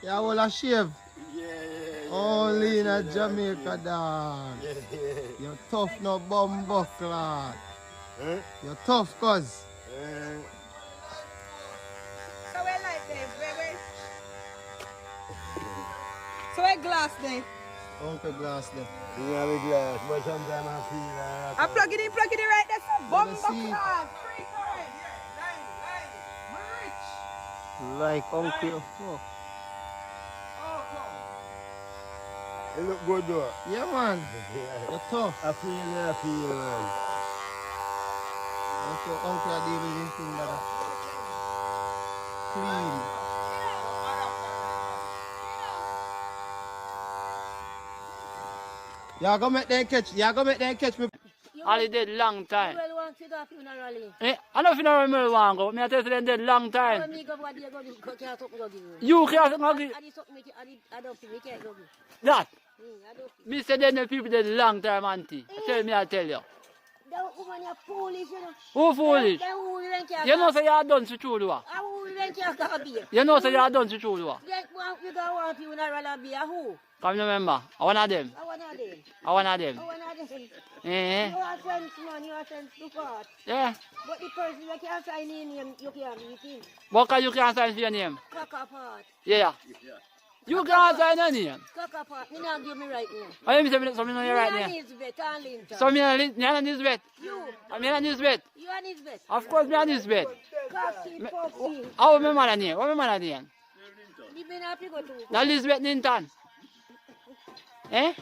You will a shave. Yeah. Only in a Jamaica, dog. Yeah. You're tough, no bumbo clot. Huh? You're tough, cuz. So we like this, baby. So we glass then. Uncle Glass there. You have a glass, but sometimes I feel like I plug it in right there. So bumbo see. class. Free current. We're rich. Like Uncle. Oh. it look good though. Yeah, man. You're tough. I feel man. Uncle are dealing with things that are clean. Y'all go make them catch me. Ali dead long time. Well, want to go funeral. I know funeral me want go. Me I tell you them dead long time. Me go what they go do, can't talk go give. You can't go give. I talk me, I don't me can't go give. That. I don't. Me say them people dead long time, auntie. I tell you. That woman is foolish, you know. Who foolish? That woman can't. You know say you done to true do. I woman can't go be. You know say you done to true do. That one you go want funeral be a who? Come remember. I one of them. I want them. I one of them. I want them. Eh? You are sense man, you are sense to God. Yeah. But the person that can't sign in him, you can't meet him. What can you can't sign for your name? Cock apart. Yeah. You can't sign your name. Cock apart. Me not give me right name. I am saying something on your right name. Elizabeth and Linton. So me and Elizabeth. You. Me and Elizabeth. You and Elizabeth. Of course me and Elizabeth. Cocky puppy. How my mother name? What my mother name? You been happy go to. Now Elizabeth Linton. Eh?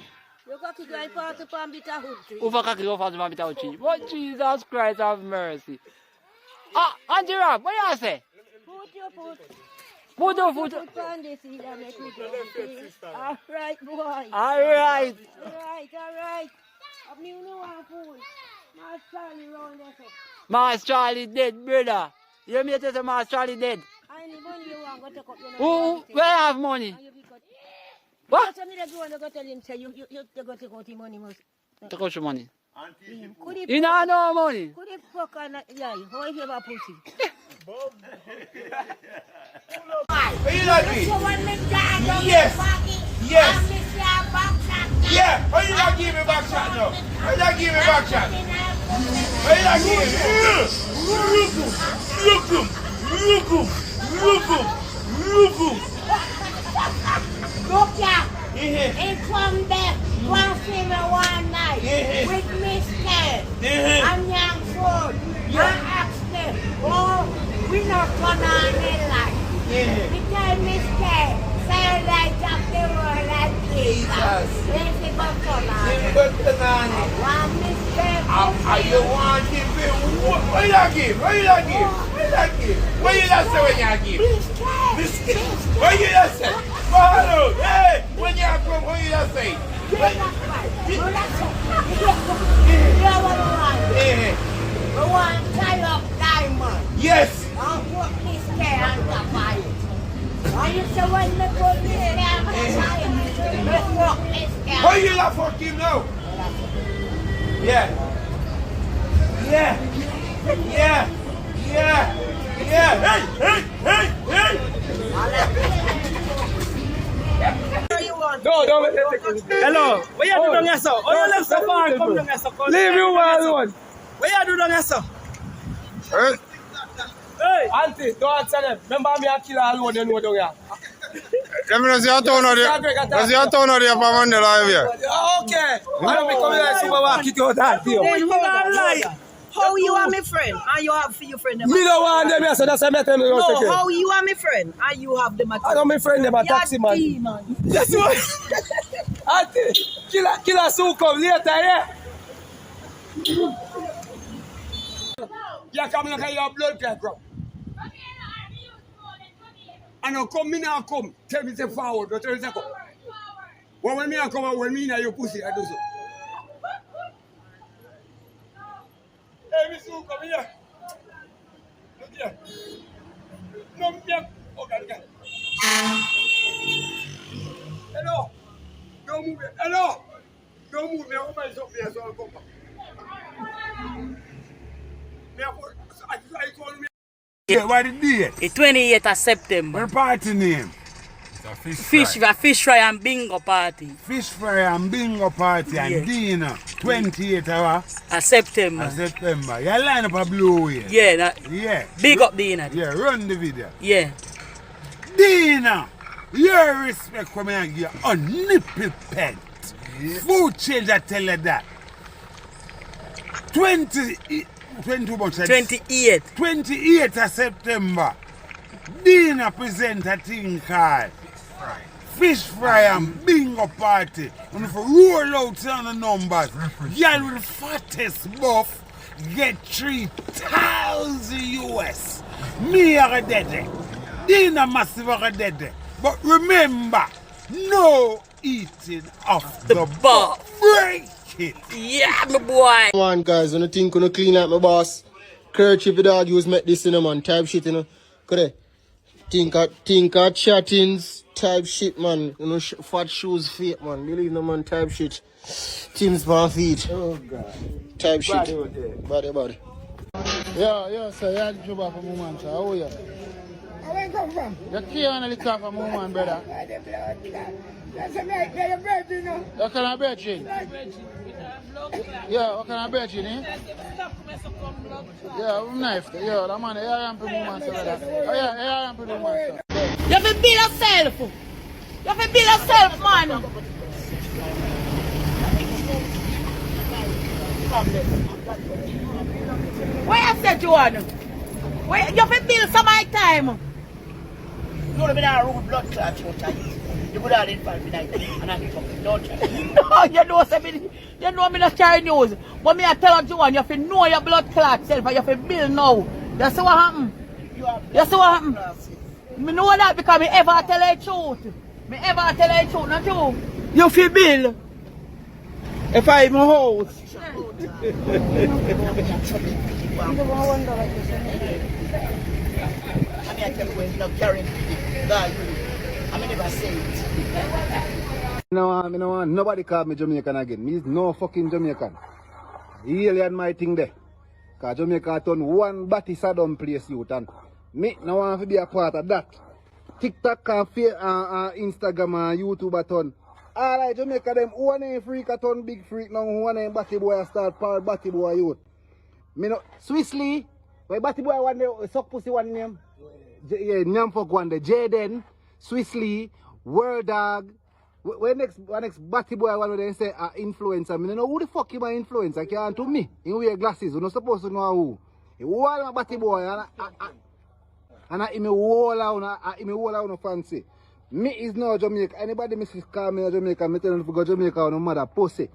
You cocky go and pass upon bitter hood tree. Over kaki go fast man without cheese. But Jesus Christ have mercy. Ah, Auntie Rob, what you say? Put your foot. Put your foot. Put on the seat and make me go. All right, boy. Alright. All right. Of me, you know I'm fool. My Charlie round there, so. Mas Charlie dead, brother. You hear me tell you Mas Charlie dead? I need money you want to take up your Who? Where have money? And you be cut. What? So me the go and go tell him say you go take out the money must. Take out your money. Could he You know no money. could he fuck on yeah, how he have a pussy? Are you not give? Yes. Yes. Yeah. Why you not give me back shot now? Why you not give me back shot? Why you not give me? Look ya, he come back one female one night with Mr. and young food. I asked them, oh, we not gonna on the light. We tell Mr. say light up the world like Jesus. Let's go banana. One Mr. You want him to what you not give? What you not give? What you not give? What you not say when you give? What you not say? Follow. Hey, when you come, what you not say? We want to tie up diamond. Yes. I'll put Mr. on top of it. And you say when we put Mr. on top of it, we fuck Mr. Why you not fuck him now? Yeah. Yeah. Yeah. Yeah. Yeah. Hey. No, don't let it take. Hello. What you do down here, sir? Oh, you left so far. Come down here, sir. Leave you alone. What you do down here, sir? Hey, auntie, don't answer them. Remember me and killer alone, you know down here. Let me know see your town out there. See your town out there for Monday live here. Okay. I don't be coming like someone walk it out that deal. Then hold on, lie. How you are my friend and you have for your friend? Me don't want them here, so that's why I tell you. No, how you are my friend and you have them at I know my friend them a taxi man. That's what. Auntie, killer soon come later, yeah? You come look at your blood pressure. I know come, me now come. Tell me say forward, don't tell me say come. When me come, when me now your pussy, I do so. Hey, me soon come here. Look here. No, yeah. Oh, God, God. Hello. Don't move it. Hello. Don't move me. I'm going to up here, so I'll come back. Yeah, what the day? The 28th of September. What party name? Fish fry and bingo party. Fish fry and bingo party and dinner. 28th of September. September. You line up a blue way. Yeah. Yeah. Big up dinner. Yeah, run the video. Yeah. Dinner. Your respect for me and give you a nipple pet. Food change, I tell you that. 28th of September. Dinner present a thing called Fish Fry and Bingo Party. And if you roll out some of the numbers, girl with the fattest buff get 3,000 US. Me are dead. Dinner massive are dead. But remember, no eating off the bar. Break it. Yeah, my boy. Come on, guys, when you think you clean out my boss, kerchief the dog use make this in a man type shit, you know. Could think at chattings type shit, man. You know, fat shoes fake, man. Believe no man type shit. Tim's pan feet. Oh God. Type shit. Body. Yeah, sir, you had to job for moment, sir. How are you? Where you come from? You can't only talk for moment, brother. That's a night, they're a bird, you know. What kind of bird you? Yeah, what kind of bird you need? Yeah, I'm knife. Yeah, that man, I am pretty moment, sir. Oh, yeah, I am pretty moment, sir. You have to build yourself. You have to build yourself, man. Where you said you want? Where you have to build some my time. You know, I root blood clot, you could have it for me and I can don't you? No, you know me not carry news. But me I tell you one, you have to know your blood clot self and you have to build now. You see what happened? You see what happened? Me know that because me ever tell the truth. Me ever tell the truth, not you. You feel bill. If I in my house. I tell you when you're not carrying God, I never say it. No, nobody called me Jamaican again. Me is no fucking Jamaican. He really had my thing there. Because Jamaica turn one batty Saddam place youth and me no want to be a part of that. TikTok and Instagram and YouTube a ton. Alright, Jamaica them one ain't freak a ton big freak now, one ain't batty boy a start part batty boy youth. Me no Swissly, why batty boy one day suck pussy one name? Yeah, Nyamfok one day, Jaden, Swissly, World Dog. When next batty boy one they say influencer, I mean, know who the fuck you my influencer? Can't to me. You wear glasses, you're not supposed to know who. You want my batty boy and I me wall out fancy. Me is no Jamaica. Anybody misses call me Jamaica, me tell them to go Jamaica on no mother pussy.